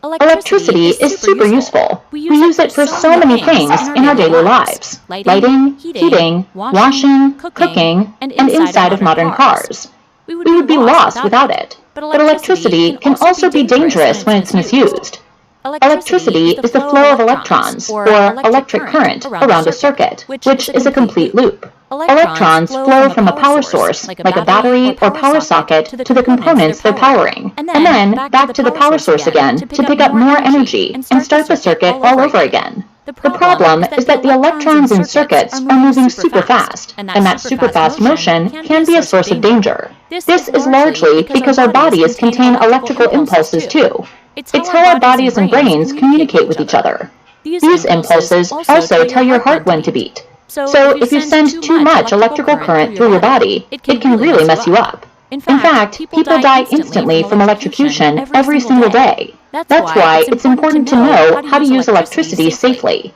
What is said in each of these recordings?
Electricity is super useful. We use it for so many things in our daily lives: lighting, heating, washing, cooking, and inside of modern cars. We would be lost without it. But electricity can also be dangerous when it's misused. Electricity is the flow of electrons, or electric current, around a circuit, which is a complete loop. Electrons flow from a power source, like a battery or power socket, to the components they're powering, and then back to the power source again to pick up more energy and start the circuit all over again. The problem is that the electrons in circuits are moving super fast, and that super fast motion can be a source of danger. This is largely because our bodies contain electrical impulses too. It's how our bodies and brains communicate with each other. These impulses also tell your heart when to beat. So if you send too much electrical current through your body, it can really mess you up. In fact, people die instantly from electrocution every single day. That's why it's important to know how to use electricity safely.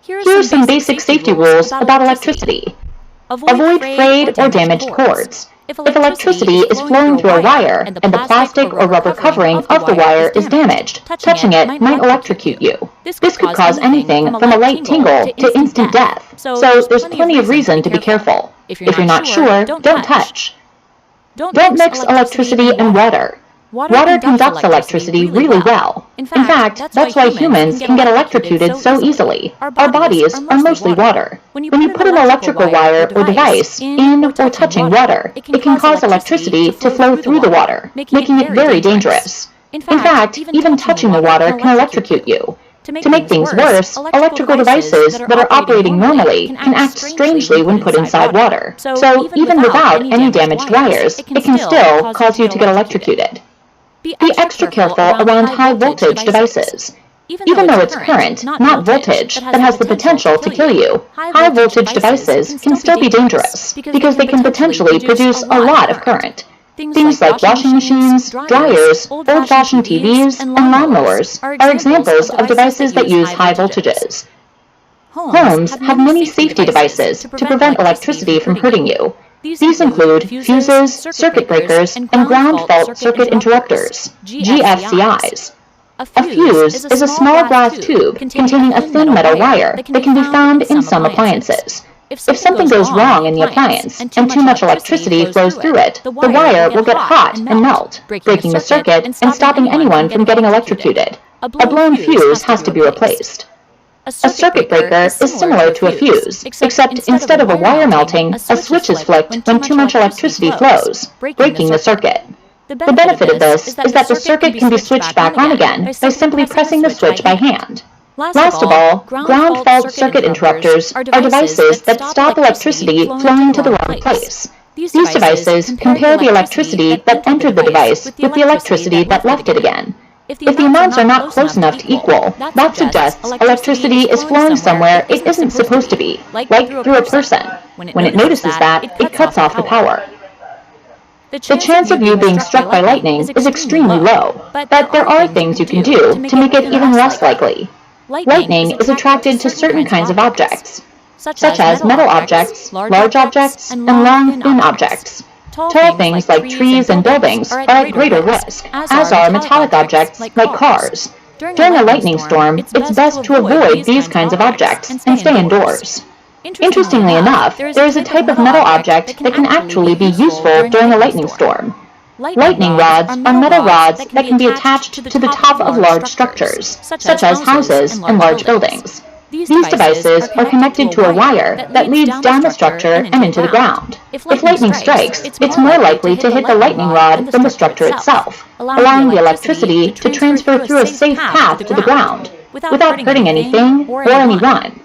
Here are some basic safety rules about electricity. Avoid frayed or damaged cords. If electricity is flowing through a wire and the plastic or rubber covering of the wire is damaged, touching it might electrocute you. This could cause anything from a light tingle to instant death, so there's plenty of reason to be careful. If you're not sure, don't touch. Don't mix electricity and water. Water conducts electricity really well. In fact, that's why humans can get electrocuted so easily. Our bodies are mostly water. When you put an electrical wire or device in or touching water, it can cause electricity to flow through the water, making it very dangerous. In fact, even touching the water can electrocute you. To make things worse, electrical devices that are operating normally can act strangely when put inside water. So even without any damaged wires, it can still cause you to get electrocuted. Be extra careful around high-voltage devices. Even though it's current, not voltage, that has the potential to kill you, high-voltage devices can still be dangerous because they can potentially produce a lot of current. Things like washing machines, dryers, old-fashioned TVs, and lawnmowers are examples of devices that use high voltages. Homes have many safety devices to prevent electricity from hurting you. These include fuses, circuit breakers, and ground fault circuit interrupters, GFCIs. A fuse is a small glass tube containing a thin metal wire that can be found in some appliances. If something goes wrong in the appliance and too much electricity flows through it, the wire will get hot and melt, breaking the circuit and stopping anyone from getting electrocuted. A blown fuse has to be replaced. A circuit breaker is similar to a fuse, except instead of a wire melting, a switch is flicked when too much electricity flows, breaking the circuit. The benefit of this is that the circuit can be switched back on again by simply pressing the switch by hand. Last of all, ground fault circuit interrupters are devices that stop electricity flowing to the wrong place. These devices compare the electricity that entered the device with the electricity that left it again. If the amounts are not close enough to equal, that suggests electricity is flowing somewhere it isn't supposed to be, like through a person. When it notices that, it cuts off the power. The chance of you being struck by lightning is extremely low, but there are things you can do to make it even less likely. Lightning is attracted to certain kinds of objects, such as metal objects, large objects, and long, thin objects. Tall things like trees and buildings are at greater risk, as are metallic objects like cars. During a lightning storm, it's best to avoid these kinds of objects and stay indoors. Interestingly enough, there is a type of metal object that can actually be useful during a lightning storm. Lightning rods are metal rods that can be attached to the top of large structures, such as houses and large buildings. These devices are connected to a wire that leads down the structure and into the ground. If lightning strikes, it's more likely to hit the lightning rod than the structure itself, allowing the electricity to transfer through a safe path to the ground, without hurting anything or anyone.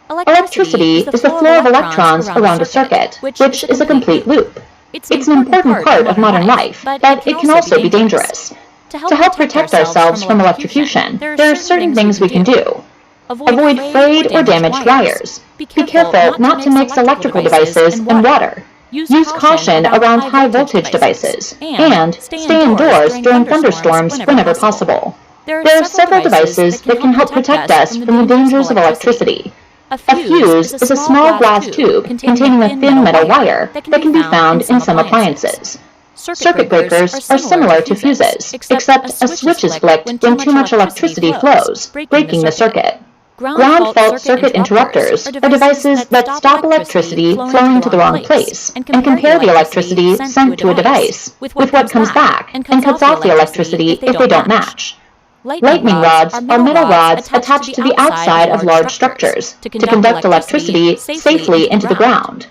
Electricity is the flow of electrons around a circuit, which is a complete loop. It's an important part of modern life, but it can also be dangerous. To help protect ourselves from electrocution, there are certain things we can do. Avoid frayed or damaged wires. Be careful not to mix electrical devices and water. Use caution around high-voltage devices, and stay indoors during thunderstorms whenever possible. There are several devices that can help protect us from the dangers of electricity. A fuse is a small glass tube containing a thin metal wire that can be found in some appliances. Circuit breakers are similar to fuses, except a switch is flicked when too much electricity flows, breaking the circuit. Ground fault circuit interrupters are devices that stop electricity flowing to the wrong place and compare the electricity sent to a device with what comes back and cuts off the electricity if they don't match. Lightning rods are metal rods attached to the outside of large structures to conduct electricity safely into the ground.